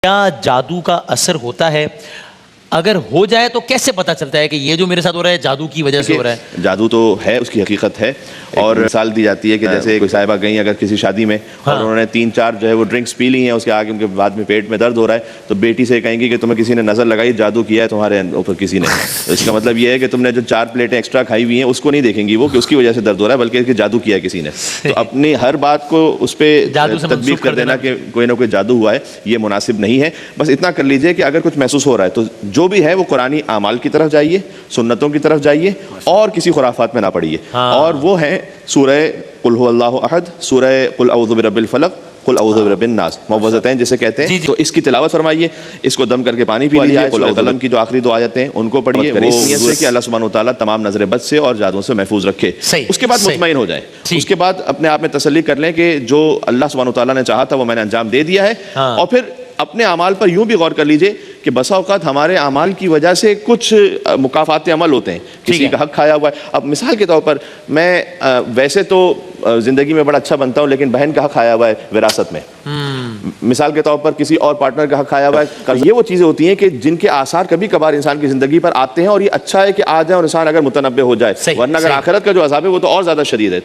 کیا جادو کا اثر ہوتا ہے؟ اگر ہو جائے تو کیسے پتا چلتا ہے کہ یہ جو میرے ساتھ ہو رہا ہے جادو کی وجہ سے ہو رہا ہے؟ جادو تو ہے، اس کی حقیقت ہے، اور مثال دی جاتی ہے کہ جیسے کوئی صاحبہ گئیں اگر کسی شادی میں اور انہوں نے 3-4 جو ہے وہ ڈرنکس پی لی ہیں، اس کے آگے ان کے بعد میں پیٹ میں درد ہو رہا ہے، تو بیٹی سے کہیں گی کہ تمہیں کسی نے نظر لگائی، جادو کیا ہے تمہارے اوپر کسی نے. اس کا مطلب یہ ہے کہ تم نے جو 4 پلیٹیں ایکسٹرا کھائی ہوئی ہیں اس کو نہیں دیکھیں گی وہ کہ اس کی وجہ سے درد ہو رہا ہے، بلکہ کہ جادو کیا ہے کسی نے. تو اپنی ہر بات کو اس پہ تطبیق کر دینا کہ کوئی نہ کوئی جادو ہوا ہے، یہ مناسب نہیں ہے. بس اتنا کر لیجئے کہ اگر کچھ محسوس ہو رہا ہے تو جو بھی ہے وہ قرآنی اعمال کی طرف جائیے، سنتوں کی طرف جائیے، اور کسی خرافات میں نہ پڑیے. اور وہ ہیں سورہ قل هو اللہ احد، سورہ قل اعوذ برب الفلق، قل اعوذ برب الناس، معوذتین جسے کہتے ہیں. تو اس کی تلاوت فرمائیے، اس کو دم کر کے پانی پی لیجیے. قل اعوذ قلم کی جو آخری 2 آیتیں ہیں ان کو پڑھیے، وہ نیت سے کہ اللہ سبحانہ وتعالیٰ تمام نظر بد سے اور جادوؤں سے محفوظ رکھے. اس کے بعد مطمئن ہو جائیں. اس کے بعد اپنے آپ میں تسلی کر لیں کہ جو اللہ سبحانہ وتعالیٰ نے چاہا تھا وہ میں نے انجام دے دیا ہے. اور پھر اپنے اعمال پر یوں بھی غور کر لیجئے کہ بسا اوقات ہمارے اعمال کی وجہ سے کچھ مکافات عمل ہوتے ہیں، کسی کا حق کھایا ہوا ہے. اب مثال کے طور پر میں ویسے تو زندگی میں بڑا اچھا بنتا ہوں، لیکن بہن کا حق کھایا ہوا ہے وراثت میں. مثال کے طور پر کسی اور پارٹنر کا حق کھایا ہوا ہے. یہ وہ چیزیں ہوتی ہیں کہ جن کے آثار کبھی کبھار انسان کی زندگی پر آتے ہیں، اور یہ اچھا ہے کہ آ جائیں اور انسان اگر متنبہ ہو جائے، ورنہ اگر آخرت کا جو عذاب ہے وہ تو اور زیادہ شدید ہے.